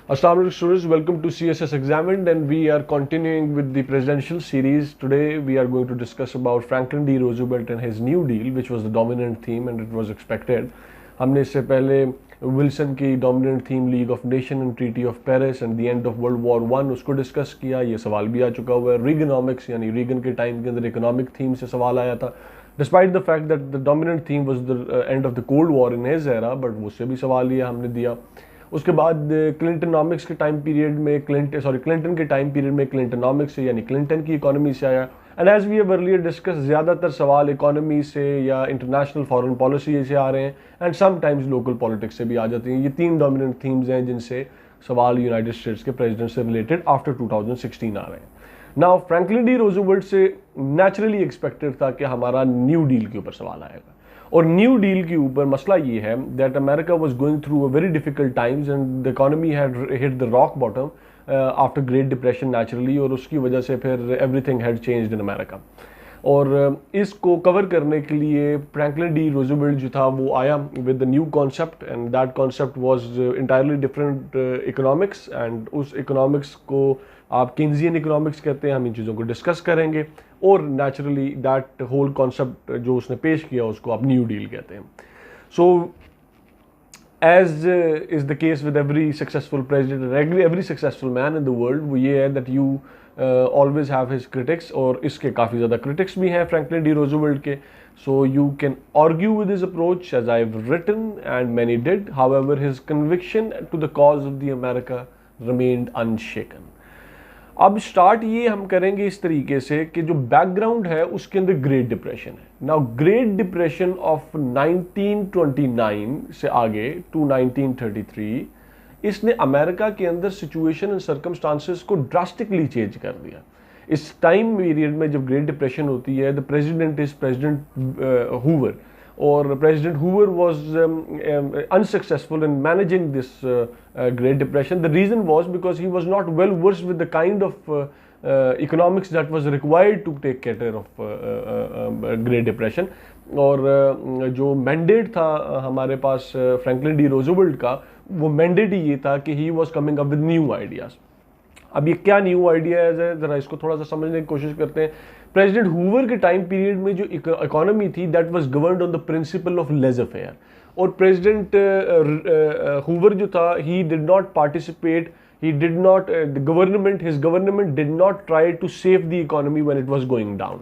Assalamu alaikum students, welcome to CSS Examined, and we are continuing with the presidential series. Today we are going to discuss about Franklin D. Roosevelt and his New Deal, which was the dominant theme and it was expected. हमने इससे पहले Wilson की dominant theme league of nation and treaty of Paris and the end of world war one उसको discuss किया. ये सवाल भी आ चुका हुआ है. रीगनॉमिक्स यानी रीगन के टाइम के अंदर इकोनॉमिक थीम से सवाल आया था. Despite the fact that the dominant theme was the end of the cold war in his era, but उससे भी सवाल लिया हमने दिया. उसके बाद क्लिंटनॉमिक्स के टाइम पीरियड में क्लिंटन के टाइम पीरियड में क्लिंटनॉमिक्स से यानी क्लिंटन की इकोनॉमी से आया. And as we have earlier discuss, ज़्यादातर सवाल इकोनॉमी से या इंटरनेशनल फॉरेन पॉलिसी से आ रहे हैं एंड समटाइम्स लोकल पॉलिटिक्स से भी आ जाती हैं. ये तीन डोमिनेंट थीम्स हैं जिनसे सवाल यूनाइटेड स्टेट्स के प्रेसिडेंट से रिलेटेड आफ्टर 2016 आ रहे हैं. नाउ फ्रैंकलिन डी रूजवेल्ट से नेचुरली एक्सपेक्टेड था कि हमारा न्यू डील के ऊपर सवाल आएगा. और न्यू डील के ऊपर मसला ये है that America was going through a very difficult times and the economy had hit the rock bottom after great depression naturally, और उसकी वजह से फिर everything had changed in America. और इसको कवर करने के लिए फ्रैंकलिन डी रूजवेल्ट जो था वो आया with the new concept and that concept was entirely different economics. And उस इकोनॉमिक्स को आप केन्जियन इकोनॉमिक्स कहते हैं. हम इन चीज़ों को डिस्कस करेंगे और नेचुरली दैट होल कॉन्सेप्ट जो उसने पेश किया उसको आप न्यू डील कहते हैं. So as is the case with every successful president, every successful man in the world, वो ये है that you always have his critics, और इसके काफ़ी ज़्यादा क्रिटिक्स भी हैं फ्रैंकलिन डी रूजवेल्ट के. So you can argue with his approach as I have written and many did. However his conviction to the cause of the America remained unshaken. अब start ये हम करेंगे इस तरीके से कि जो बैकग्राउंड है उसके अंदर ग्रेट डिप्रेशन है. नाउ ग्रेट डिप्रेशन ऑफ 1929 से आगे टू 1933 इसने अमेरिका के अंदर सिचुएशन एंड सर्कमस्टांसेस को ड्रास्टिकली चेंज कर दिया. इस टाइम पीरियड में जब ग्रेट डिप्रेशन होती है, the president is president Hoover, और president Hoover was unsuccessful in managing this Great Depression. The reason was because he was not well versed with the kind of economics that was required to take care of Great Depression. और जो mandate था हमारे पास Franklin D Roosevelt का, वो mandate ही ये था कि he was coming up with new ideas. अब ये क्या न्यू आइडियाज है, जरा इसको थोड़ा सा समझने की कोशिश करते हैं. प्रेसिडेंट हूवर के टाइम पीरियड में जो इकोनॉमी थी that was governed on the principle of laissez faire, और प्रेसिडेंट हूवर जो था ही did not participate, he did not his government did not try to save the economy when it was going down.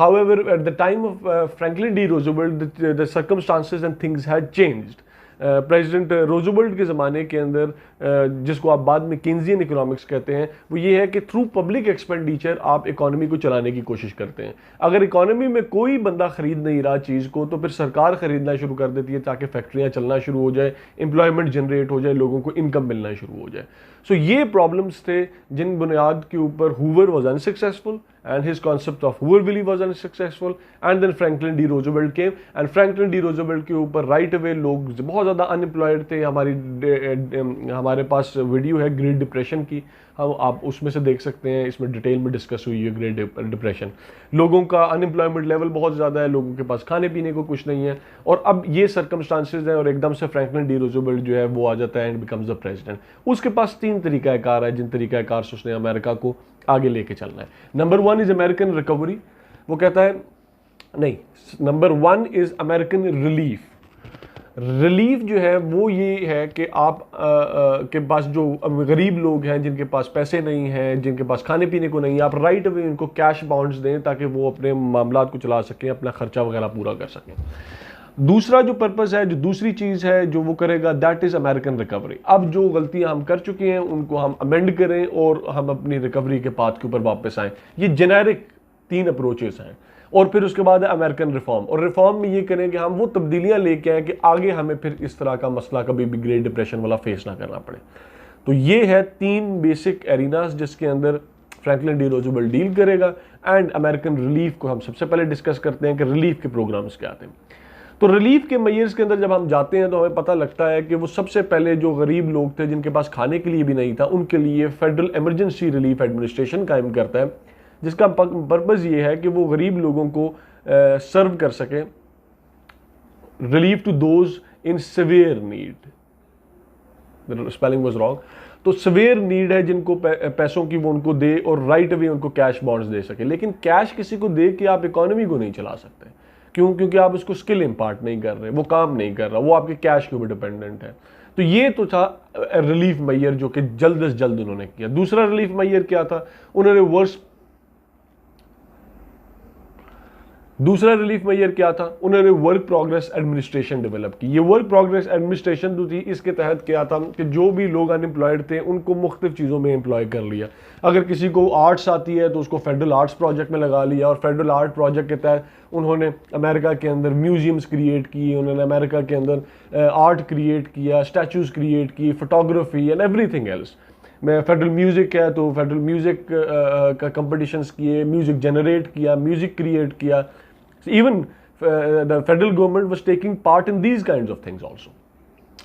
However, at the time of Franklin D. Roosevelt, the circumstances and things had changed. President Roosevelt के ज़माने के अंदर जिसको आप बाद में Keynesian economics कहते हैं, वो ये है कि थ्रू पब्लिक एक्सपेंडिचर आप इकोनॉमी को चलाने की कोशिश करते हैं. अगर इकोनॉमी में कोई बंदा ख़रीद नहीं रहा चीज़ को, तो फिर सरकार ख़रीदना शुरू कर देती है ताकि फैक्ट्रियाँ चलना शुरू हो जाए, एम्प्लॉयमेंट जनरेट हो जाए, लोगों को इनकम मिलना शुरू हो जाए. सो ये प्रॉब्लम्स थे जिन बुनियाद के ऊपर Hoover was unsuccessful and his concept of Hoovervilles was unsuccessful, and then Franklin D. Roosevelt came, and Franklin D. Roosevelt के ऊपर right away लोग बहुत ज़्यादा अनएम्प्लॉयड थे. हमारे पास वीडियो है ग्रेट डिप्रेशन की, हम आप उसमें से देख सकते हैं. इसमें डिटेल में डिस्कस हुई है ग्रेट डिप्रेशन. लोगों का अनएम्प्लॉयमेंट लेवल बहुत ज़्यादा है, लोगों के पास खाने पीने को कुछ नहीं है, और अब ये सर्कमस्टांसेस हैं और एकदम से फ्रैंकलिन डी रूजवेल्ट जो है वो आ जाता है एंड बिकम्स द प्रेसिडेंट. उसके पास तीन तरीक़ाकार है जिन तरीक़ाकार से उसने अमेरिका को आगे लेके चलना है. Number one is American recovery. वो कहता है नहीं, number one is American relief. Relief जो है वो ये है कि आप के पास जो गरीब लोग हैं जिनके पास पैसे नहीं हैं, जिनके पास खाने पीने को नहीं है, आप राइट अवे उनको कैश बाउंड्स दें ताकि वो अपने मामलात को चला सकें, अपना खर्चा वगैरह पूरा कर सकें. दूसरा जो पर्पस है, जो दूसरी चीज़ है जो वो करेगा, दैट इज़ अमेरिकन रिकवरी. अब जो गलतियां हम कर चुके हैं उनको हम अमेंड करें और हम अपनी रिकवरी के पाथ के ऊपर वापस आएँ. ये जेनेरिक तीन अप्रोचेस हैं. और फिर उसके बाद है अमेरिकन रिफॉर्म, और रिफॉर्म में ये करें कि हम वो तब्दीलियां लेके आए कि आगे हमें फिर इस तरह का मसला कभी भी ग्रेट डिप्रेशन वाला फेस ना करना पड़े. तो ये है तीन बेसिक एरिनास जिसके अंदर फ्रैंकलिन डी रूजवेल्ट डील करेगा. एंड अमेरिकन रिलीफ को हम सबसे पहले डिस्कस करते हैं कि रिलीफ के प्रोग्राम्स क्या आते हैं. तो रिलीफ के मेयर्स के अंदर जब हम जाते हैं तो हमें पता लगता है कि वो सबसे पहले जो गरीब लोग थे जिनके पास खाने के लिए भी नहीं था, उनके लिए फेडरल इमरजेंसी रिलीफ एडमिनिस्ट्रेशन कायम करता है, जिसका पर्पज़ ये है कि वो गरीब लोगों को सर्व कर सके. Relief to those in severe need. Spelling was wrong. तो सवेयर नीड है जिनको पैसों की, वो उनको दे और राइट अवे उनको कैश बॉन्ड्स दे सके। लेकिन कैश किसी को दे के आप इकोनॉमी को नहीं चला सकते। क्यों? क्योंकि आप उसको स्किल इम्पार्ट नहीं कर रहे, वो काम नहीं कर रहा, वो आपके कैश के ऊपर डिपेंडेंट है। तो ये तो था रिलीफ मैयर जो कि जल्द से जल्द उन्होंने किया। दूसरा रिलीफ मैयर क्या था? दूसरा रिलीफ मैयर क्या था? उन्होंने वर्क प्रोग्रेस एडमिनिस्ट्रेशन डेवलप की। ये वर्क प्रोग्रेस एडमिनिस्ट्रेशन जो थी, इसके तहत क्या था कि जो भी लोग अनएम्प्लॉयड थे उनको मुख्तलिफ चीज़ों में एम्प्लॉय कर लिया। अगर किसी को आर्ट्स आती है तो उसको फेडरल आर्ट्स प्रोजेक्ट में लगा लिया, और फेडरल आर्ट प्रोजेक्ट के तहत उन्होंने अमेरिका के अंदर म्यूजियम्स क्रिएट किए, उन्होंने अमेरिका के अंदर आर्ट क्रिएट किया, स्टैचूज़ क्रिएट किए, फोटोग्राफी एंड एवरीथिंग एल्स। में फेडरल म्यूज़िक है तो फेडरल म्यूज़िक का कंपटिशंस किए, म्यूज़िक जनरेट किया, म्यूज़िक क्रिएट किया। Even the federal government was taking part in these kinds of things also.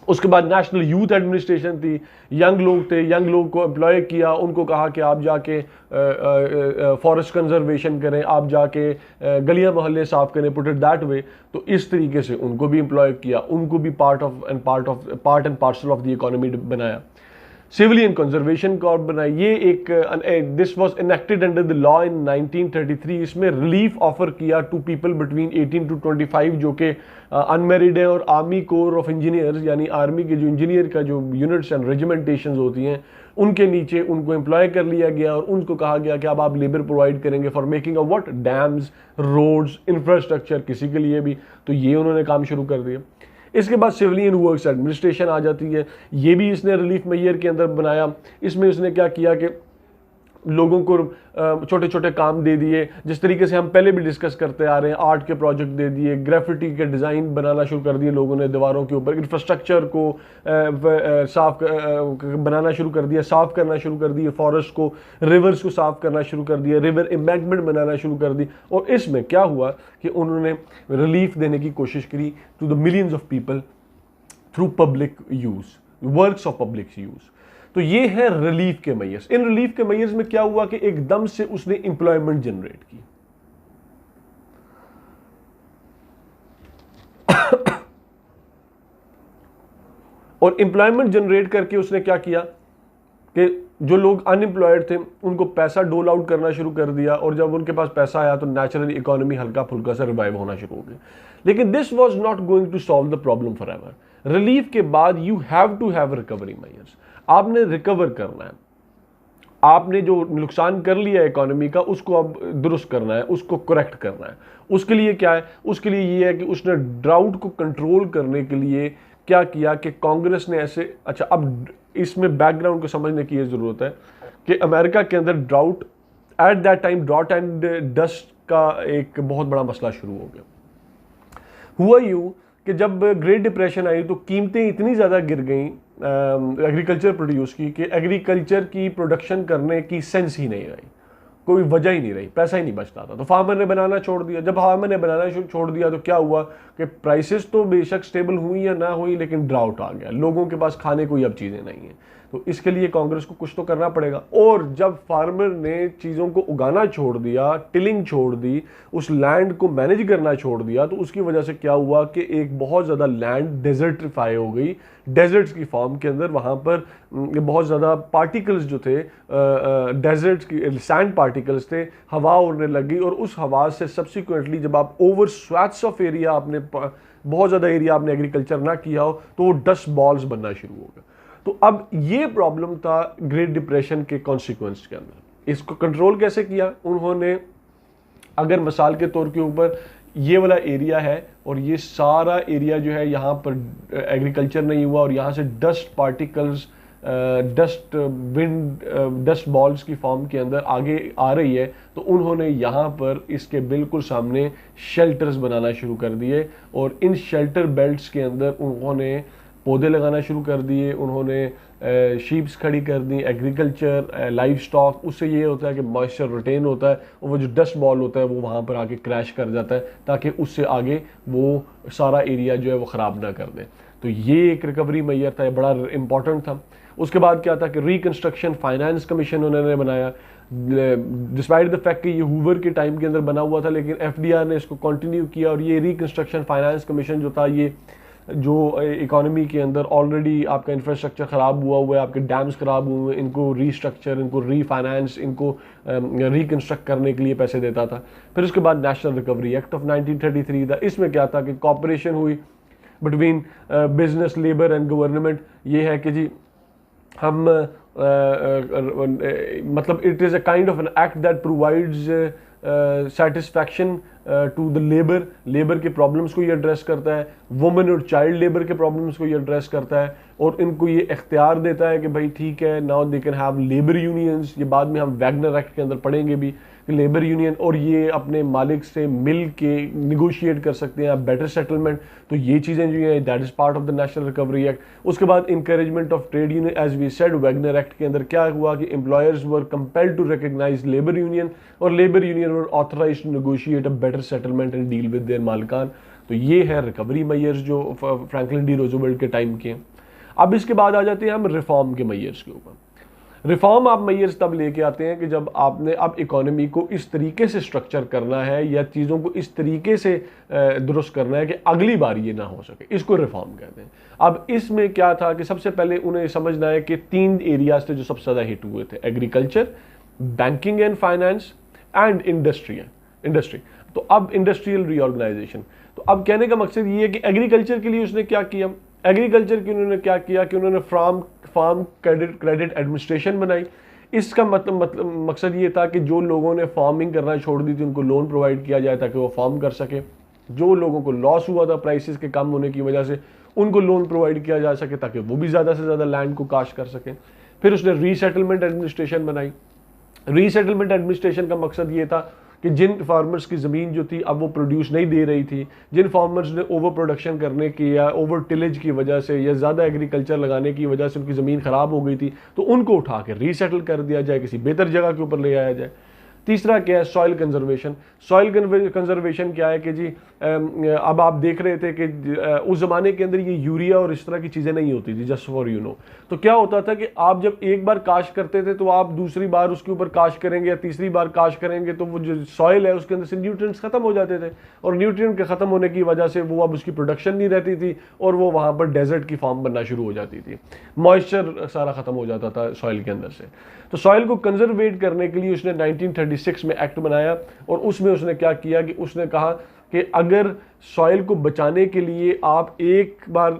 उसके बाद नेशनल यूथ एडमिनिस्ट्रेशन थी, यंग लोग थे, यंग लोग को एम्प्लॉय किया, उनको कहा कि आप जाके फॉरेस्ट कंजर्वेशन करें, आप जाके गलियां मोहल्ले साफ करें, पुट इट दैट वे। तो इस तरीके से उनको भी एम्प्लॉय किया, उनको भी part and parcel of the economy बनाया। सिविलियन कंजर्वेशन कॉर्प बनाई। ये एक this was enacted under the law in 1933। इसमें रिलीफ ऑफर किया टू पीपल बिटवीन 18 to 25 जो कि अनमेरिड है, और आर्मी कोर ऑफ इंजीनियर्स यानी आर्मी के जो इंजीनियर का जो यूनिट्स एंड रेजिमेंटेशन होती हैं उनके नीचे उनको एम्प्लॉय कर लिया गया, और उनको कहा गया कि अब आप लेबर प्रोवाइड करेंगे for making of what, dams, roads, infrastructure, किसी के लिए भी। तो ये उन्होंने काम शुरू कर दिया। इसके बाद सिविलियन वर्क्स एडमिनिस्ट्रेशन आ जाती है। ये भी इसने रिलीफ मैयर के अंदर बनाया। इसमें उसने क्या किया कि लोगों को छोटे छोटे काम दे दिए, जिस तरीके से हम पहले भी डिस्कस करते आ रहे हैं। आर्ट के प्रोजेक्ट दे दिए, ग्राफिटी के डिज़ाइन बनाना शुरू कर दिए लोगों ने दीवारों के ऊपर, इंफ्रास्ट्रक्चर को साफ बनाना शुरू कर दिया, साफ करना शुरू कर दिए, फॉरेस्ट को, रिवर्स को साफ करना शुरू कर दिया, रिवर एम्बैंकमेंट बनाना शुरू कर दी। और इसमें क्या हुआ कि उन्होंने रिलीफ देने की कोशिश करी to the millions of people through public use, works of public use. तो ये है रिलीफ के मैयर्स। इन रिलीफ के मैयर्स में क्या हुआ कि एकदम से उसने एम्प्लॉयमेंट जनरेट की। और एम्प्लॉयमेंट जनरेट करके उसने क्या किया कि जो लोग अनएम्प्लॉयड थे उनको पैसा डोल आउट करना शुरू कर दिया, और जब उनके पास पैसा आया तो नेचुरली इकोनॉमी हल्का फुल्का सा रिवाइव होना शुरू हो गया। लेकिन this was not going to solve the problem forever. Relief के बाद you have to have recovery measures. आपने रिकवर करना है, आपने जो नुकसान कर लिया इकोनॉमी का उसको अब दुरुस्त करना है, उसको करेक्ट करना है। उसके लिए क्या है? उसके लिए ये है कि उसने ड्राउट को कंट्रोल करने के लिए क्या किया कि कांग्रेस ने ऐसे, अच्छा अब इसमें बैकग्राउंड को समझने की ये ज़रूरत है कि अमेरिका के अंदर drought at that time, drought and dust का एक बहुत बड़ा मसला शुरू हो गया। हुआ यूँ कि जब ग्रेट डिप्रेशन आई तो कीमतें इतनी ज़्यादा गिर गई एग्रीकल्चर प्रोड्यूस की कि एग्रीकल्चर की प्रोडक्शन करने की सेंस ही नहीं रही, कोई वजह ही नहीं रही, पैसा ही नहीं बचता था। तो फार्मर ने बनाना छोड़ दिया। जब फार्मर ने बनाना छोड़ दिया तो क्या हुआ कि प्राइसेस तो बेशक स्टेबल हुई या ना हुई, लेकिन ड्राउट आ गया, लोगों के पास खाने को अब चीज़ें नहीं हैं। तो इसके लिए कांग्रेस को कुछ तो करना पड़ेगा। और जब फार्मर ने चीज़ों को उगाना छोड़ दिया, टिलिंग छोड़ दी, उस लैंड को मैनेज करना छोड़ दिया, तो उसकी वजह से क्या हुआ कि एक बहुत ज़्यादा लैंड डेजर्टिफाई हो गई, डेजर्ट्स की फॉर्म के अंदर। वहाँ पर बहुत ज़्यादा पार्टिकल्स जो थे, डेजर्ट्स की सैंड पार्टिकल्स थे, हवा उड़ने लगी, और उस हवा से सब्सिक्वेंटली जब आप ओवर स्वैथ्स ऑफ एरिया, आपने बहुत ज़्यादा एरिया आपने एग्रीकल्चर ना किया हो, तो वो डस्ट बॉल्स बनना शुरू हो गए। तो अब ये प्रॉब्लम था ग्रेट डिप्रेशन के कॉन्सिक्वेंस के अंदर। इसको कंट्रोल कैसे किया उन्होंने? अगर मिसाल के तौर के ऊपर ये वाला एरिया है और ये सारा एरिया जो है यहाँ पर एग्रीकल्चर नहीं हुआ, और यहाँ से dust particles, dust wind, dust balls की फॉर्म के अंदर आगे आ रही है, तो उन्होंने यहाँ पर इसके बिल्कुल सामने शेल्टर्स बनाना शुरू कर दिए। और इन शेल्टर बेल्ट्स के अंदर उन्होंने पौधे लगाना शुरू कर दिए, उन्होंने शीप्स खड़ी कर दी, एग्रीकल्चर, लाइव स्टॉक। उससे ये होता है कि मॉइस्चर रिटेन होता है, और वो जो डस्ट बॉल होता है वो वहाँ पर आके क्रैश कर जाता है, ताकि उससे आगे वो सारा एरिया जो है वो ख़राब ना कर दे। तो ये एक रिकवरी मैयर था, बड़ा इंपॉर्टेंट था। उसके बाद क्या था कि रिकन्स्ट्रक्शन फाइनेंस कमीशन उन्होंने बनाया। डिस्पाइट द फैक्ट कि ये हूवर के टाइम के अंदर बना हुआ था, लेकिन FDR ने इसको कंटिन्यू किया, और ये रिकन्स्ट्रक्शन फाइनेंस कमीशन जो था ये जो इकोनॉमी के अंदर ऑलरेडी आपका इंफ्रास्ट्रक्चर ख़राब हुआ है, आपके डैम्स ख़राब हुए हैं, इनको रीस्ट्रक्चर, इनको रीफाइनेंस, इनको रिकन्स्ट्रक्ट करने के लिए पैसे देता था। फिर उसके बाद नेशनल रिकवरी एक्ट ऑफ 1933 था। इसमें क्या था कि कॉपरेशन हुई between business, labour and government. ये है कि जी हम मतलब it is a kind of an act that provides satisfaction to the labour के प्रॉब्लम्स को ये एड्रेस करता है, वुमेन और चाइल्ड लेबर के प्रॉब्लम्स को ये एड्रेस करता है, और इनको ये इख्तियार देता है कि भाई ठीक है, now they can have labour unions. ये बाद में हम वैगनर एक्ट के अंदर पढ़ेंगे भी कि लेबर यूनियन, और ये अपने मालिक से मिल के निगोशिएट कर सकते हैं बेटर सेटलमेंट। तो ये चीज़ें जो हैं that is part of the national recovery act. उसके बाद encouragement of trade union, as we said Wagner act के अंदर क्या हुआ कि employers were compelled to recognize labour union, और labour union were authorized to negotiate a better settlement and deal with their मालिकान। तो ये है रिकवरी मेजर्स जो फ्रैंकलिन डी रूजवेल्ट के टाइम के हैं। अब इसके बाद आ जाते हैं हम रिफॉर्म के मेजर्स के ऊपर। रिफॉर्म आप मेजर्स तब लेके आते हैं कि जब आपने अब इकोनॉमी को इस तरीके से स्ट्रक्चर करना है या चीज़ों को इस तरीके से दुरुस्त करना है कि अगली बार ये ना हो सके, इसको रिफॉर्म कहते हैं। अब इसमें क्या था कि सबसे पहले उन्हें समझना है कि 3 एरियाज थे जो सबसे ज़्यादा हिट हुए थे, agriculture, banking and finance and industry. तो अब इंडस्ट्रियल रीऑर्गेनाइजेशन। तो अब कहने का मकसद ये है कि एग्रीकल्चर के लिए उसने क्या किया, एग्रीकल्चर की उन्होंने क्या किया कि उन्होंने फार्म क्रेडिट एडमिनिस्ट्रेशन बनाई। इसका मतलब मकसद ये था कि जो लोगों ने फार्मिंग करना छोड़ दी थी उनको लोन प्रोवाइड किया जाए ताकि वो फार्म कर सके। जो लोगों को लॉस हुआ था प्राइसेस के कम होने की वजह से, उनको लोन प्रोवाइड किया जा सके ताकि वो भी ज़्यादा से ज़्यादा लैंड को काश्त कर सकें। फिर उसने रीसेटलमेंट एडमिनिस्ट्रेशन बनाई। रीसेटलमेंट एडमिनिस्ट्रेशन का मकसद ये था कि जिन फार्मर्स की ज़मीन जो थी अब वो प्रोड्यूस नहीं दे रही थी, जिन फार्मर्स ने ओवर प्रोडक्शन करने की या ओवर टिलेज की वजह से या ज़्यादा एग्रीकल्चर लगाने की वजह से उनकी ज़मीन ख़राब हो गई थी, तो उनको उठा के रीसेटल कर दिया जाए, किसी बेहतर जगह के ऊपर ले आया जाए। तीसरा क्या है, सॉइल कंजर्वेशन। सॉइल कंजर्वेशन क्या है कि जी अब आप देख रहे थे कि उस ज़माने के अंदर ये यूरिया और इस तरह की चीज़ें नहीं होती थी, जस्ट फॉर यू नो। तो क्या होता था कि आप जब एक बार काश्त करते थे तो आप दूसरी बार उसके ऊपर काश्त करेंगे या तीसरी बार काश्त करेंगे तो वो जो सॉइल है उसके अंदर से न्यूट्रिएंट्स खत्म हो जाते थे, और न्यूट्रिएंट के ख़त्म होने की वजह से वो अब उसकी प्रोडक्शन नहीं रहती थी और वो वहाँ पर डेजर्ट की फॉर्म बनना शुरू हो जाती थी, मॉइस्चर सारा ख़त्म हो जाता था सॉइल के अंदर से। तो सॉइल को कंजर्वेट करने के लिए उसने 1936 में एक्ट बनाया, और उसमें उसने क्या किया कि उसने कहा कि अगर सॉइल को बचाने के लिए आप एक बार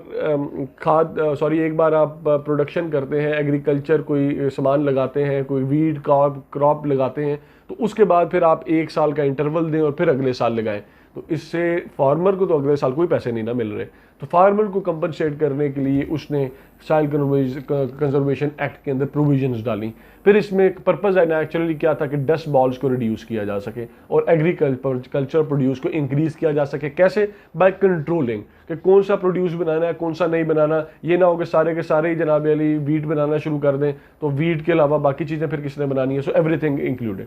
आप प्रोडक्शन करते हैं, एग्रीकल्चर कोई सामान लगाते हैं, कोई वीड क्रॉप लगाते हैं, तो उसके बाद फिर आप 1 साल का इंटरवल दें और फिर अगले साल लगाएं, तो इससे फार्मर को तो अगले साल कोई पैसे नहीं ना मिल रहे। तो फार्मर को कंपनसेट करने के लिए उसने सॉइल कंजर्वेशन एक्ट के अंदर प्रोविजंस डाली। फिर इसमें पर्पज़ नेचुरली क्या था कि डस्ट बॉल्स को रिड्यूस किया जा सके और एग्रीकल्चर प्रोड्यूस को इंक्रीज़ किया जा सके। कैसे? बाय कंट्रोलिंग, कि कौन सा प्रोड्यूस बनाना है, कौन सा नहीं बनाना। ये ना हो कि सारे के सारे ही जनाब अली वीट बनाना शुरू कर दें, तो वीट के अलावा बाकी चीज़ें फिर किसने बनानी है, सो एवरीथिंग इंक्लूडेड।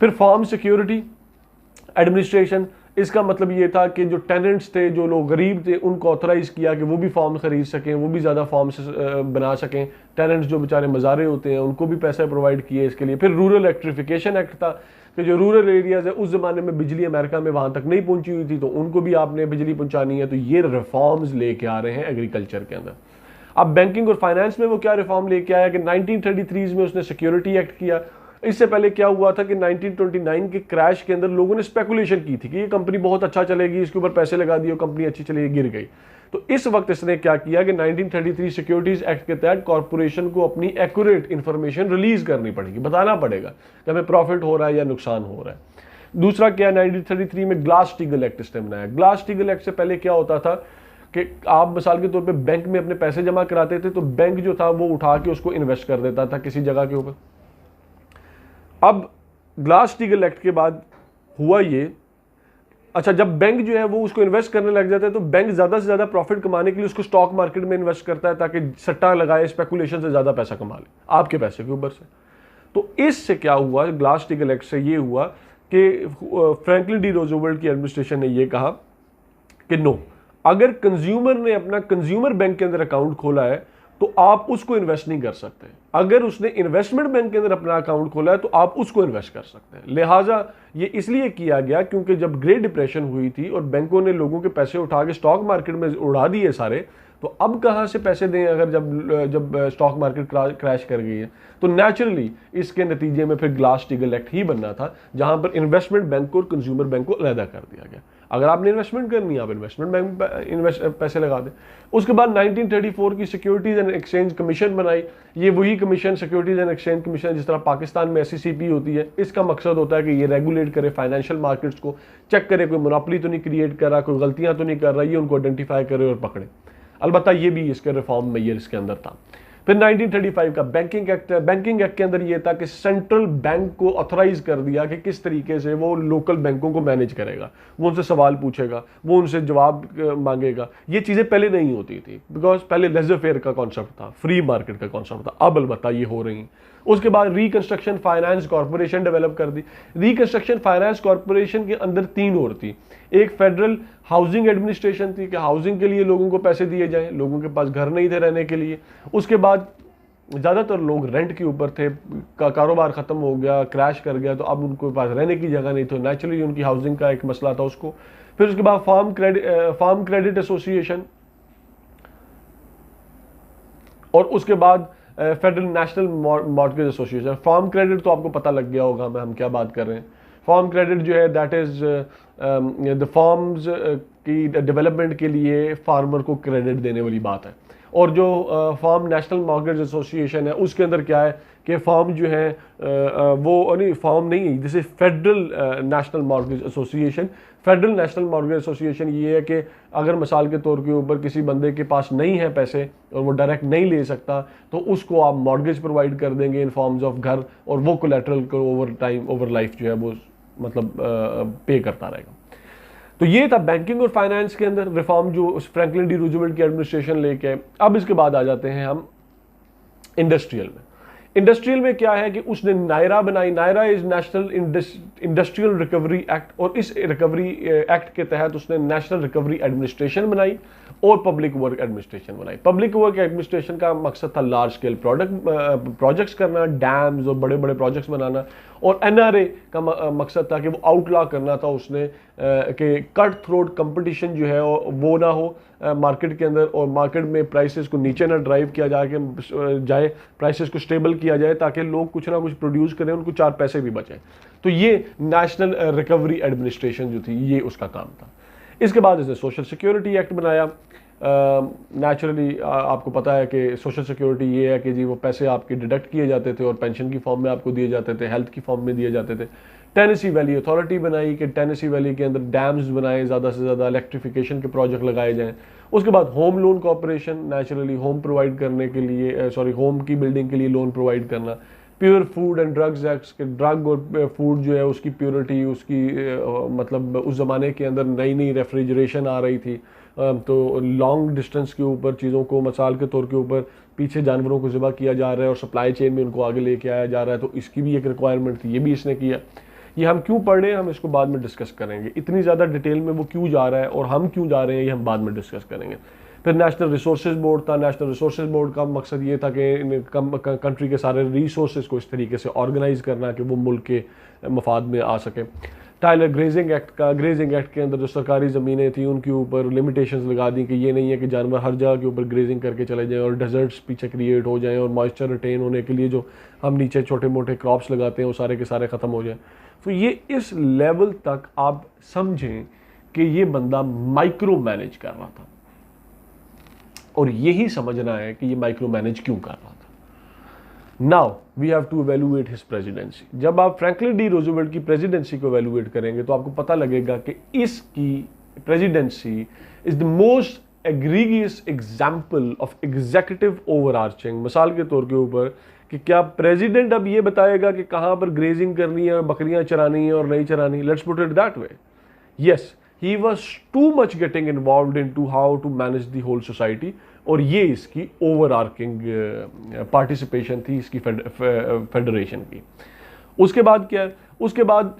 फिर फार्म सिक्योरिटी एडमिनिस्ट्रेशन, इसका मतलब ये था कि जो टेनेंट्स थे, जो लोग गरीब थे, उनको ऑथराइज़ किया कि वो भी फार्म खरीद सकें, वो भी ज़्यादा फार्म्स बना सकें। टेनेंट्स जो बेचारे मज़ारे होते हैं उनको भी पैसे प्रोवाइड किए इसके लिए। फिर रूरल इलेक्ट्रिफिकेशन एक्ट था कि जो रूरल एरियाज़ है, उस ज़माने में बिजली अमेरिका में वहाँ तक नहीं पहुँची हुई थी, तो उनको भी आपने बिजली पहुँचानी है। तो ये रिफॉर्म्स लेके आ रहे हैं एग्रीकल्चर के अंदर। अब बैंकिंग और फाइनेंस में वो क्या रिफॉर्म लेके आया कि 1933 में उसने सिक्योरिटी एक्ट किया। इससे पहले क्या हुआ था कि 1929 के क्रैश के अंदर लोगों ने स्पेकुलेशन की थी कि ये कंपनी बहुत अच्छा चलेगी, इसके ऊपर पैसे लगा दिए, कंपनी अच्छी चलेगी, गिर गई। तो इस वक्त इसने क्या किया कि 1933 सिक्योरिटीज एक्ट के तहत कॉर्पोरेशन को अपनी एक्यूरेट इंफॉर्मेशन रिलीज करनी पड़ेगी, बताना पड़ेगा कि हमें प्रॉफिट हो रहा है या नुकसान हो रहा है। दूसरा क्या, 1933 में ग्लास-स्टीगल एक्ट इसने बनाया। ग्लास-स्टीगल एक्ट से पहले क्या होता था कि आप मिसाल के तौर पे बैंक में अपने पैसे जमा कराते थे, तो बैंक जो था वो उठा के उसको इन्वेस्ट कर देता था किसी जगह के ऊपर। अब ग्लास-स्टीगल एक्ट के बाद हुआ ये, अच्छा जब बैंक जो है वो उसको इन्वेस्ट करने लग जाता है, तो बैंक ज़्यादा से ज़्यादा प्रॉफिट कमाने के लिए उसको स्टॉक मार्केट में इन्वेस्ट करता है ताकि सट्टा लगाए, स्पेकुलेशन से ज़्यादा पैसा कमा ले आपके पैसे के ऊपर से। तो इससे क्या हुआ, ग्लास-स्टीगल एक्ट से ये हुआ कि फ्रैंकलिन डी रूजवेल्ट की एडमिनिस्ट्रेशन ने ये कहा कि नो, अगर कंज्यूमर ने अपना कंज्यूमर बैंक के अंदर अकाउंट खोला है तो आप उसको इन्वेस्ट नहीं कर सकते। अगर उसने इन्वेस्टमेंट बैंक के अंदर अपना अकाउंट खोला है तो आप उसको इन्वेस्ट कर सकते हैं। लिहाजा ये इसलिए किया गया क्योंकि जब ग्रेट डिप्रेशन हुई थी और बैंकों ने लोगों के पैसे उठा के स्टॉक मार्केट में उड़ा दिए सारे, तो अब कहां से पैसे दें अगर जब स्टॉक मार्केट क्रैश कर गई है। तो नेचुरली इसके नतीजे में फिर ग्लास-स्टीगल एक्ट ही बनना था, जहां पर इन्वेस्टमेंट बैंक को और कंज्यूमर बैंक को अलग कर दिया गया। अगर आपने इन्वेस्टमेंट करनी है आप इन्वेस्टमेंट बैंक में पैसे लगा दें। उसके बाद 1934 की सिक्योरिटीज एंड एक्सचेंज कमीशन बनाई। ये वही commission, securities and exchange commission, जिस तरह पाकिस्तान में SECP होती है, इसका मकसद होता है कि ये रेगुलेट करे फाइनेंशियल मार्केट्स को, चेक करे कोई मोनोपोली तो नहीं क्रिएट कर रहा, कोई गलतियां तो नहीं कर रहा, ये उनको आइडेंटिफाई करे और पकड़े। अलबत्ता ये भी इसके रिफॉर्म में ये इसके अंदर था। फिर 1935 का बैंकिंग एक्ट है। बैंकिंग एक्ट के अंदर ये था कि सेंट्रल बैंक को ऑथराइज कर दिया कि किस तरीके से वो लोकल बैंकों को मैनेज करेगा, वो उनसे सवाल पूछेगा, वो उनसे जवाब मांगेगा। ये चीज़ें पहले नहीं होती थी, बिकॉज पहले लेजर फेयर का कॉन्सेप्ट था, फ्री मार्केट का कॉन्सेप्ट था। अब अलबत्ता ये हो रही हैं। उसके बाद रिकंस्ट्रक्शन फाइनेंस कॉर्पोरेशन डेवलप कर दी। रिकंस्ट्रक्शन फाइनेंस कॉर्पोरेशन के अंदर 3 और थी। एक फेडरल हाउसिंग एडमिनिस्ट्रेशन थी कि हाउसिंग के लिए लोगों को पैसे दिए जाएं, लोगों के पास घर नहीं थे रहने के लिए। उसके बाद ज़्यादातर लोग रेंट के ऊपर थे, कारोबार ख़त्म हो गया, क्रैश कर गया, तो अब उनको पास रहने की जगह नहीं, तो नेचुरली उनकी हाउसिंग का एक मसला था उसको। फिर उसके बाद फार्म क्रेडिट एसोसिएशन, और उसके बाद federal national mortgage association. Farm credit तो आपको पता लग गया होगा हम क्या बात कर रहे हैं। फार्म क्रेडिट जो है दैट इज द फार्म्स की डेवलपमेंट के लिए फार्मर को क्रेडिट देने वाली बात है। और जो फार्म नेशनल मॉर्गेज एसोसिएशन है उसके अंदर क्या है कि फार्म जो है वो नहीं, फार्म नहीं है, जैसे federal national mortgage association. Federal national mortgage association ये है कि अगर मिसाल के तौर के ऊपर किसी बंदे के पास नहीं है पैसे और वो डायरेक्ट नहीं ले सकता, तो उसको आप मॉर्गेज प्रोवाइड कर देंगे इन फॉर्म्स ऑफ घर, और वो कोलैटरल को ओवर टाइम ओवर लाइफ जो है वो मतलब पे करता रहेगा। तो ये था बैंकिंग और फाइनेंस के अंदर रिफॉर्म जो फ्रैंकलिन डी रूजवेल्ट की एडमिनिस्ट्रेशन लेके आए। अब इसके बाद आ जाते हैं हम इंडस्ट्रियल में। इंडस्ट्रियल में क्या है कि उसने नायरा बनाई। NIRA is national industrial recovery act, और इस रिकवरी एक्ट के तहत उसने नेशनल रिकवरी एडमिनिस्ट्रेशन बनाई और पब्लिक वर्क एडमिनिस्ट्रेशन बनाई। पब्लिक वर्क एडमिनिस्ट्रेशन का मकसद था लार्ज स्केल प्रोजेक्ट्स करना, डैम्स और बड़े बड़े प्रोजेक्ट्स बनाना, और NRA का मकसद था कि वो आउटला करना था उसने कि कट थ्रोट कंपटीशन जो है वो ना हो मार्केट के अंदर, और मार्केट में प्राइसेस को नीचे ना ड्राइव किया जाए, प्राइसेस को स्टेबल किया जाए ताकि लोग कुछ ना कुछ प्रोड्यूस करें, उनको 4 पैसे भी बचें। तो ये नेशनल रिकवरी एडमिनिस्ट्रेशन जो थी ये उसका काम था। इसके बाद इसने सोशल सिक्योरिटी एक्ट बनाया। नेचुरली आपको पता है कि सोशल सिक्योरिटी ये है कि जी वो पैसे आपके डिडक्ट किए जाते थे और पेंशन की फॉर्म में आपको दिए जाते थे, हेल्थ की फॉर्म में दिए जाते थे। टेनेसी वैली अथॉरिटी बनाई कि टेनेसी वैली के अंदर डैम्स बनाए, ज़्यादा से ज़्यादा इलेक्ट्रिफिकेशन के प्रोजेक्ट लगाए जाएँ। उसके बाद home loan corporation, naturally home provide करने के लिए होम की बिल्डिंग के लिए लोन प्रोवाइड करना। Pure food and drugs act के ड्रग और फूड जो है उसकी प्योरिटी, उसकी मतलब उस ज़माने के अंदर नई नई रेफ्रिजरेशन आ रही थी, तो लॉन्ग डिस्टेंस के ऊपर चीज़ों को मिसाल के तौर के ऊपर पीछे जानवरों को ज़िबा किया जा रहा है और सप्लाई चेन में उनको आगे लेके आया जा रहा है, तो इसकी भी एक रिक्वायरमेंट थी, ये भी इसने किया। ये हम क्यों पढ़ रहे हैं हम इसको बाद में डिस्कस करेंगे। इतनी ज़्यादा डिटेल में वो क्यों जा रहा है और हम क्यों जा रहे हैं ये हम बाद में डिस्कस करेंगे। फिर नेशनल रिसोर्सेज बोर्ड था। नेशनल रिसोर्सेज बोर्ड का मकसद ये था कि कंट्री के सारे रिसोर्सेज को इस तरीके से ऑर्गेनाइज करना कि वो मुल्क के मफाद में आ सके। टाइलर ग्रेजिंग एक्ट का, ग्रेजिंग एक्ट के अंदर जो सरकारी ज़मीनें थी उनके ऊपर लिमिटेशंस लगा दी कि ये नहीं है कि जानवर हर जगह के ऊपर ग्रेजिंग करके चले जाएं और डेजर्ट्स पीछे क्रिएट हो जाएं और मॉइस्चर रिटेन होने के लिए जो हम नीचे छोटे मोटे क्रॉप्स लगाते हैं वो सारे के सारे ख़त्म हो जाएं। तो ये इस लेवल तक आप समझें कि ये बंदा माइक्रो मैनेज कर रहा था, और यही समझना है कि ये माइक्रो मैनेज क्यों कर रहा था। Now we have to evaluate his presidency. जब आप फ्रैंकलिन डी रूजवेल्ट की प्रेसिडेंसी को इवेल्युएट करेंगे तो आपको पता लगेगा कि इसकी presidency is the most egregious example of executive overarching. मिसाल के तौर के ऊपर कि क्या प्रेसिडेंट अब ये बताएगा कि कहाँ पर ग्रेजिंग करनी है और बकरियां चरानी है और नहीं Charani. Let's put it that way. Yes, he was too much getting involved into how to manage the whole society, और ये इसकी ओवरआर्किंग पार्टिसिपेशन थी इसकी फेडरेशन की। उसके बाद क्या है, उसके बाद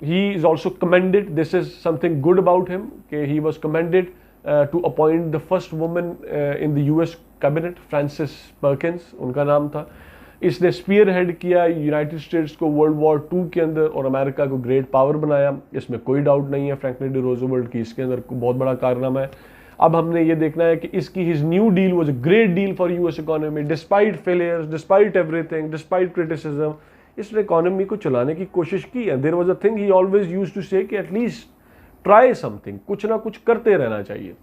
he is also commended, this is something good about him कि he was commended to appoint the first woman in the US cabinet, Frances Perkins उनका नाम था। इसने स्पीयर हेड किया यूनाइटेड स्टेट्स को वर्ल्ड वॉर 2 के अंदर और अमेरिका को ग्रेट पावर बनाया, इसमें कोई डाउट नहीं है फ्रैंकलिन डी रूजवेल्ट की इसके अंदर बहुत बड़ा कारनामा है। अब हमने ये देखना है कि इसकी his new deal was a great deal for US economy, despite failures, despite everything, despite criticism, इसने इकोनॉमी को चलाने की कोशिश की है। There was a thing he always used to say कि एटलीस्ट ट्राई समथिंग, कुछ ना कुछ करते रहना चाहिए।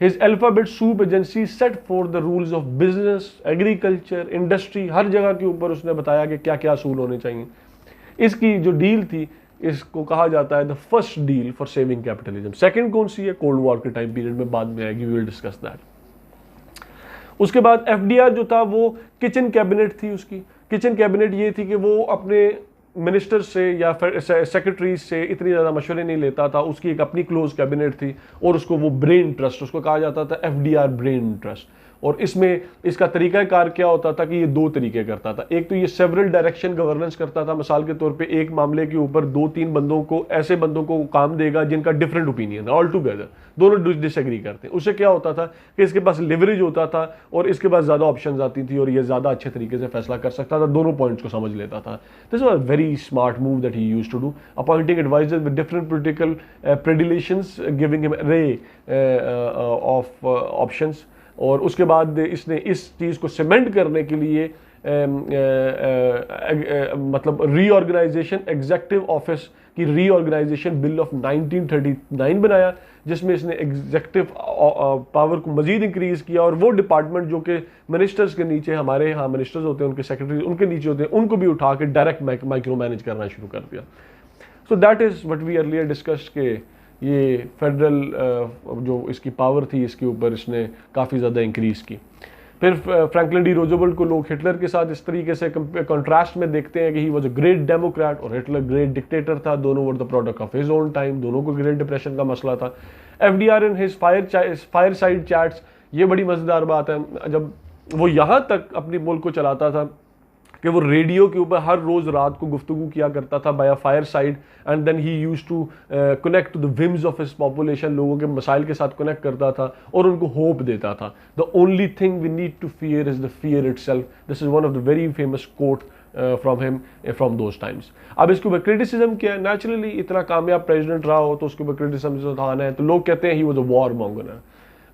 His alphabet soup agency set forth the rules of business, agriculture, industry, हर जगह के ऊपर उसने बताया कि क्या क्या असूल होने चाहिए। इसकी जो डील थी इसको कहा जाता है the first deal for saving capitalism. Second कौन सी है? कोल्ड वॉर के टाइम पीरियड में बाद में आएगी, वी विल डिस्कस दैट। उसके बाद एफडीआर जो था वो किचन कैबिनेट थी उसकी। किचन कैबिनेट ये थी कि वो अपने मिनिस्टर से या फिर सेक्रेटरीज से इतनी ज़्यादा मशवरे नहीं लेता था, उसकी एक अपनी क्लोज कैबिनेट थी और उसको वो ब्रेन ट्रस्ट, उसको कहा जाता था एफडीआर ब्रेन ट्रस्ट। और इसमें इसका तरीकाकार क्या होता था कि ये दो तरीके करता था। एक तो ये सेवरल डायरेक्शन गवर्नेंस करता था, मिसाल के तौर पे एक मामले के ऊपर 2-3 बंदों को, ऐसे बंदों को काम देगा जिनका डिफरेंट ओपिनियन है, ऑल टुगेदर दोनों डिसएग्री करते हैं। उससे क्या होता था कि इसके पास लिवरेज होता था और इसके पास ज़्यादा ऑप्शन आती थी और ये ज़्यादा अच्छे तरीके से फैसला कर सकता था, दोनों पॉइंट्स को समझ लेता था। This was very smart move that he used to do, appointing advisers with different political predilections, giving him ray of options. और उसके बाद इसने इस चीज़ को सीमेंट करने के लिए मतलब रीऑर्गेनाइजेशन, एग्जेक्टिव ऑफिस की रीऑर्गेनाइजेशन बिल ऑफ 1939 बनाया, जिसमें इसने एग्जेक्टिव पावर को मजीद इंक्रीज किया और वो डिपार्टमेंट जो कि मिनिस्टर्स के नीचे, हमारे यहाँ मिनिस्टर्स होते हैं, उनके सेक्रेटरी उनके नीचे होते हैं, उनको भी उठा के डायरेक्ट माइक्रो मैनेज करना शुरू कर दिया। So that is what we earlier discussed के ये फेडरल जो इसकी पावर थी इसके ऊपर इसने काफ़ी ज़्यादा इंक्रीज़ की। फिर फ्रैंकलिन डी रूजवेल्ट को लोग हिटलर के साथ इस तरीके से कंट्रास्ट में देखते हैं कि he was a great Democrat और हिटलर ग्रेट डिक्टेटर था, दोनों were the product of his own time, दोनों को ग्रेट डिप्रेशन का मसला था। FDR in his fire side chats, ये बड़ी मज़ेदार बात है, जब वो यहाँ तक अपनी मुल्क को चलाता था कि वो रेडियो के ऊपर हर रोज़ रात को गुफ्तगू किया करता था by fireside, and then he used to connect to the whims of his population, लोगों के मसाइल के साथ कनेक्ट करता था और उनको होप देता था। The only thing we need to fear is the fear itself. This is one of the very famous quote from him from those times. अब इसके ऊपर क्रिटिसिज्म क्या है? नेचुरली इतना कामयाब प्रेसिडेंट रहा हो तो उसके ऊपर क्रिटिसिज्म उठाना है, तो लोग कहते हैं he was a war monger.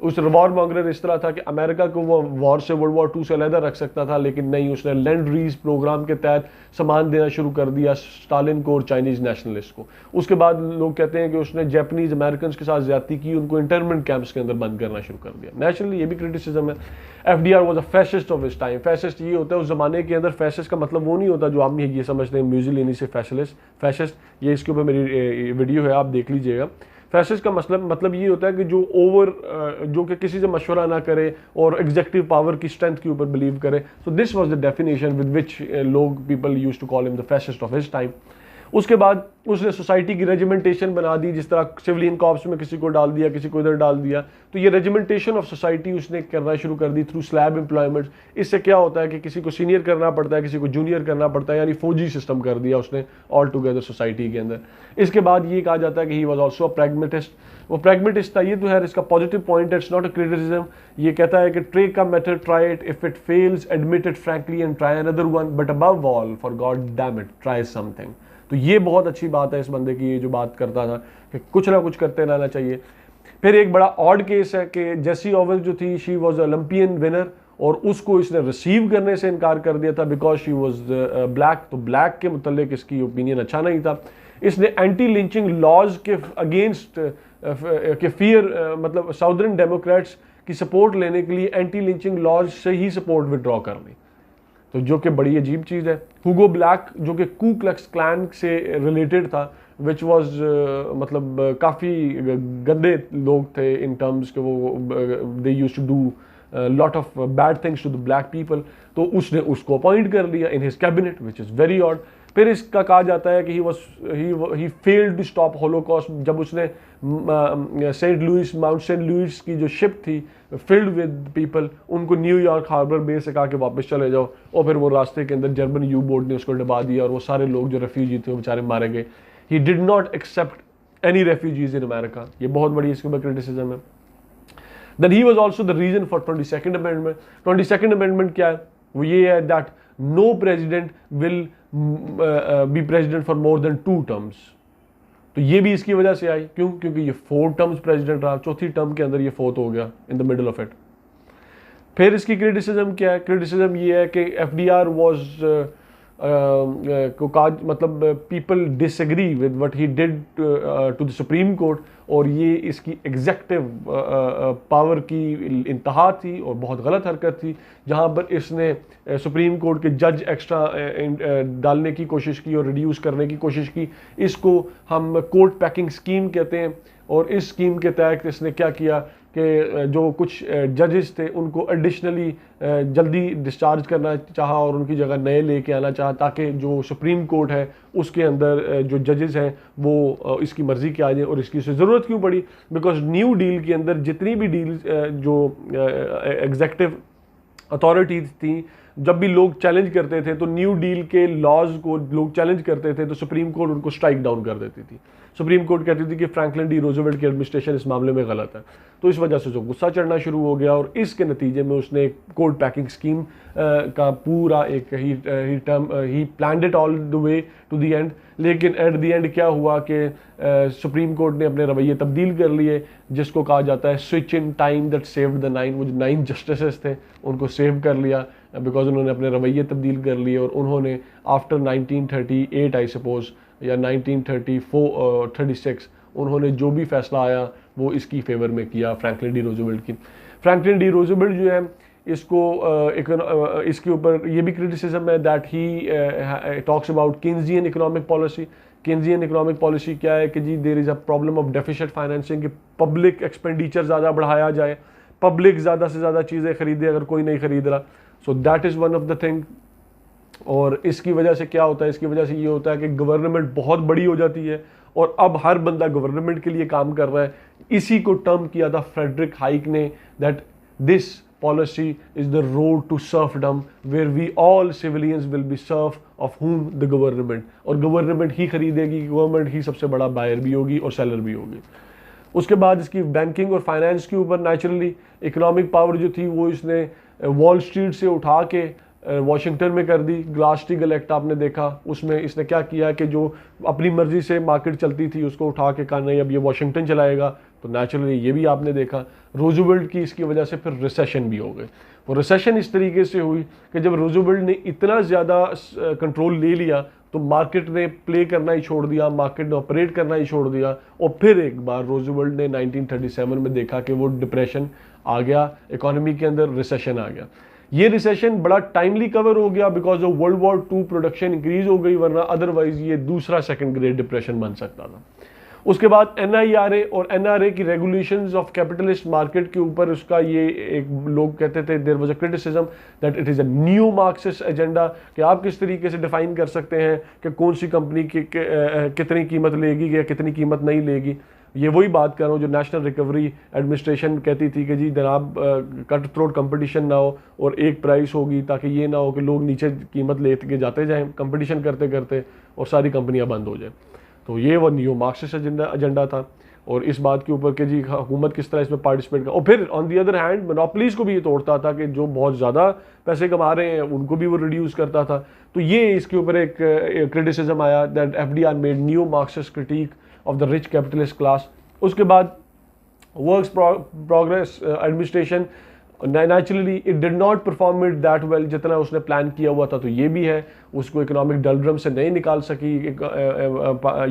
उस वॉर मॉन्गर इस तरह था कि अमेरिका को वो वॉर से, वर्ल्ड वॉर 2 से अलग रख सकता था, लेकिन नहीं, उसने लैंड लीज प्रोग्राम के तहत सामान देना शुरू कर दिया स्टालिन को और चाइनीज नेशनलिस्ट को। उसके बाद लोग कहते हैं कि उसने जापानीज अमेरिकन के साथ ज्यादती की, उनको इंटरमेंट कैंप्स के अंदर बंद करना शुरू कर दिया। नेचुरली ये भी क्रिटिसिज्म है। FDR was a fascist of his time. Fascist ये होता है उस जमाने के अंदर, फैसिस्ट का मतलब वो नहीं होता जो हम ये समझते हैं म्यूजिलिनी से फैसिस्ट, ये इसके ऊपर मेरी वीडियो है, आप देख लीजिएगा। फैसिस्ट का मतलब ये होता है कि जो कि किसी से मशवरा ना करे और एग्जेक्टिव पावर की स्ट्रेंथ के ऊपर बिलीव करे। So this was the definition with which लोग people used to call him the fascist of his time. उसके बाद उसने सोसाइटी की रेजिमेंटेशन बना दी, जिस तरह सिविलियन कॉर्प्स में किसी को डाल दिया, किसी को इधर डाल दिया, तो ये रेजिमेंटेशन ऑफ सोसाइटी उसने करना शुरू कर दी थ्रू स्लैब एम्प्लॉयमेंट। इससे क्या होता है कि किसी को सीनियर करना पड़ता है, किसी को जूनियर करना पड़ता है, यानी फौजी सिस्टम कर दिया उसने ऑल टुगेदर सोसाइटी के अंदर। इसके बाद ये कहा जाता है कि he was also a pragmatist. वो प्रैग्मेटिस्ट था, ये तो है इसका positive point, it's not a criticism. ये कहता है कि ट्रे का method, try it, if it fails admit it frankly and try another one, but above all for god damn it try something. तो ये बहुत अच्छी बात है इस बंदे की, ये जो बात करता था कि कुछ ना कुछ करते रहना चाहिए। फिर एक बड़ा ऑड केस है कि जेसी ओवेंस जो थी, शी वाज ओलंपियन विनर और उसको इसने रिसीव करने से इनकार कर दिया था बिकॉज शी वाज ब्लैक। तो ब्लैक के मुतल्लिक इसकी ओपिनियन अच्छा नहीं था। इसने एंटी लिंचिंग लॉज के अगेंस्ट के फियर मतलब साउदर्न डेमोक्रेट्स की सपोर्ट लेने के लिए एंटी लिंचिंग लॉज से ही सपोर्ट विड्रॉ कर ली, तो जो कि बड़ी अजीब चीज़ है। हुगो ब्लैक जो कि कू क्लक्स क्लैन से रिलेटेड था, विच वॉज मतलब काफ़ी गंदे लोग थे इन टर्म्स के, वो they used to do lot of bad things to the black people, तो उसने उसको अपॉइंट कर लिया in his cabinet, which is very odd. फिर इसका कहा जाता है कि he failed to stop holocaust, जब उसने माउंट सेंट लुइस की जो शिप थी फिल्ड विद पीपल, उनको न्यूयॉर्क हार्बर बेस से कहा कि वापस चले जाओ, और फिर वो रास्ते के अंदर जर्मन यू बोट ने उसको डुबा दिया और वो सारे लोग जो रेफ्यूजी थे वो बेचारे मारे गए। He did not accept any refugees in America, ये बहुत बड़ी इसके ऊपर क्रिटिसिज्म है। Then he was also the reason for 22nd Amendment. 22nd Amendment क्या है? वो ये है that no president will be president for more than 2 terms. तो ये भी इसकी वजह से आई, क्यों? क्योंकि ये 4 टर्म्स प्रेसिडेंट रहा, चौथी टर्म के अंदर ये फोर्थ हो गया in the middle of it. फिर इसकी क्रिटिसिज्म क्या है? क्रिटिसिज्म ये है कि एफडीआर वाज मतलब people disagree with what he did to the supreme court, और ये इसकी एग्जेक्टिव पावर की इंतहा थी और बहुत गलत हरकत थी, जहाँ पर इसने सुप्रीम कोर्ट के जज एक्स्ट्रा डालने की कोशिश की और रिड्यूस करने की कोशिश की। इसको हम कोर्ट पैकिंग स्कीम कहते हैं, और इस स्कीम के तहत इसने क्या किया कि जो कुछ जजेस थे उनको एडिशनली जल्दी डिस्चार्ज करना चाहा और उनकी जगह नए लेके आना चाहा, ताकि जो सुप्रीम कोर्ट है उसके अंदर जो जजेस हैं वो इसकी मर्ज़ी के आ जाए। और इसकी ज़रूरत क्यों पड़ी? बिकॉज न्यू डील के अंदर जितनी भी डील जो एग्जेक्टिव अथॉरिटीज थी, जब भी लोग चैलेंज करते थे तो न्यू डील के लॉज को लोग चैलेंज करते थे तो सुप्रीम कोर्ट उनको स्ट्राइक डाउन कर देती थी। सुप्रीम कोर्ट कहती थी कि फ्रैंकलिन डी रूजवेल्ट की एडमिनिस्ट्रेशन इस मामले में गलत है। तो इस वजह से जो गुस्सा चढ़ना शुरू हो गया, और इसके नतीजे में उसने कोर्ट पैकिंग स्कीम का पूरा एक ही planned it all the way to the end. लेकिन एट द एंड क्या हुआ कि सुप्रीम कोर्ट ने अपने रवैये तब्दील कर लिए, जिसको कहा जाता है switch in time that saved the 9। वो जो 9 जस्टिसेस थे उनको सेव कर लिया, बिकॉज उन्होंने अपने रवैये तब्दील कर लिए, और उन्होंने आफ्टर 1938 आई सपोज या 1936 उन्होंने जो भी फैसला आया वो इसकी फेवर में किया, फ्रैंकलिन डी रूजवेल्ट की। फ्रैंकलिन डी रूजवेल्ट जो है इसको इसके ऊपर ये भी क्रिटिसिज्म है that he talks about Keynesian economic policy. Keynesian economic policy क्या है कि जी there is a problem of deficient financing, कि पब्लिक एक्सपेंडिचर ज़्यादा बढ़ाया जाए, पब्लिक ज़्यादा से ज़्यादा चीज़ें खरीदे अगर कोई नहीं खरीद रहा। सो that is one of the thing. और इसकी वजह से क्या होता है? इसकी वजह से ये होता है कि गवर्नमेंट बहुत बड़ी हो जाती है और अब हर बंदा गवर्नमेंट के लिए काम कर रहा है। इसी को टर्म किया था फ्रेडरिक हाइक ने, that this policy is the road to serfdom where we all civilians will be serf of whom the government, और गवर्नमेंट ही खरीदेगी, गवर्नमेंट ही सबसे बड़ा बायर भी होगी और सेलर भी होगी। उसके बाद इसकी बैंकिंग और फाइनेंस के ऊपर नेचुरली इकोनॉमिक पावर जो थी वो इसने वॉल स्ट्रीट से उठा के वॉशिंगटन में कर दी। ग्लास-स्टीगल एक्ट आपने देखा, उसमें इसने क्या किया कि जो अपनी मर्जी से मार्केट चलती थी उसको उठा के कहा नहीं अब ये वॉशिंगटन चलाएगा, तो नेचुरली ये भी आपने देखा। रूजवेल्ट की इसकी वजह से फिर रिसेशन भी हो गए। वो रिसेशन इस तरीके से हुई कि जब रूजवेल्ट ने इतना ज़्यादा कंट्रोल ले लिया तो मार्केट ने प्ले करना ही छोड़ दिया, मार्केट ने ऑपरेट करना ही छोड़ दिया, और फिर एक बार रूजवेल्ट ने 1937 में देखा कि वो डिप्रेशन आ गया, इकोनॉमी के अंदर रिसेशन आ गया। ये रिसेशन बड़ा टाइमली कवर हो गया because of world war 2 production increase हो गई, वरना अदरवाइज ये दूसरा सेकंड ग्रेट डिप्रेशन बन सकता था। उसके बाद NIRA और NRA की रेगुलेशंस ऑफ कैपिटलिस्ट मार्केट के ऊपर उसका ये एक लोग कहते थे there was a criticism that it is a new Marxist agenda, कि आप किस तरीके से डिफाइन कर सकते हैं कि कौन सी कंपनी कितनी कीमत लेगी या कितनी कीमत नहीं लेगी। ये वही बात कर रहा हूँ जो नेशनल रिकवरी एडमिनिस्ट्रेशन कहती थी कि जी जनाब कट थ्रोट कंपटीशन ना हो और एक प्राइस होगी, ताकि ये ना हो कि लोग नीचे कीमत लेके जाते जाएं कंपटीशन करते करते और सारी कंपनियां बंद हो जाए। तो ये वो न्यू मार्क्सिस्ट एजेंडा था, और इस बात के ऊपर कि जी हुकूमत किस तरह इसमें पार्टिसिपेट कर। और फिर on the other hand monopolies को भी ये तोड़ता था कि जो बहुत ज़्यादा पैसे कमा रहे हैं उनको भी वो रिड्यूस करता था। तो ये इसके ऊपर एक क्रिटिसिज्म आया that FDR made new Marxist critic of the rich capitalist class. उसके बाद works progress administration naturally it did not perform it that well जितना उसने प्लान किया हुआ था। तो ये भी है, उसको इकोनॉमिक डलड्रम से नहीं निकाल सकी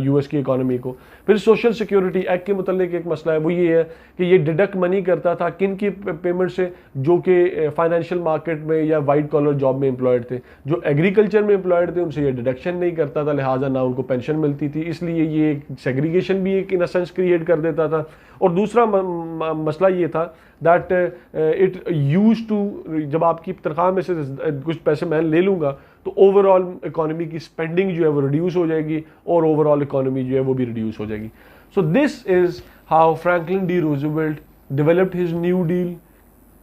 US की इकोनॉमी को। फिर सोशल सिक्योरिटी एक्ट के मुतालिक एक मसला है, वो ये है कि ये डिडक्ट मनी करता था किन की पेमेंट से, जो कि फाइनेंशियल मार्केट में या वाइट कॉलर जॉब में एम्प्लॉयड थे। जो एग्रीकल्चर में एम्प्लॉयड थे उनसे ये डिडक्शन नहीं करता था, लिहाजा ना उनको पेंशन मिलती थी, इसलिए ये सेग्रीगेशन भी एक इन अ सेंस क्रिएट कर देता था। और दूसरा मसला ये था दैट इट यूज टू, जब आपकी तनख्वाह में से कुछ पैसे मैं ले लूँगा तो ओवरऑल इकोनॉमी की स्पेंडिंग जो है वो रिड्यूस हो जाएगी और ओवरऑल इकोनॉमी जो है वो भी रिड्यूस हो जाएगी। So this is how Franklin D Roosevelt developed his new deal,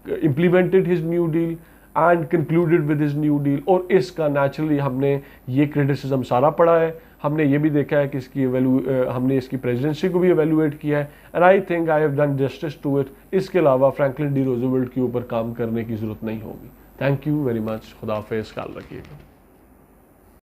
implemented his new deal, and concluded with his new deal. और इसका नेचुरली हमने ये क्रिटिसिज्म सारा पढ़ा है, हमने ये भी देखा है कि इसकी हमने इसकी प्रेसिडेंसी को भी एवेल्युएट किया है, and I think I have done justice to it. इसके अलावा फ्रैंकलिन डी रूजवेल्ट के ऊपर काम करने की ज़रूरत नहीं होगी। Thank you very much. खुदा हाफिज़, ख्याल रखिएगा।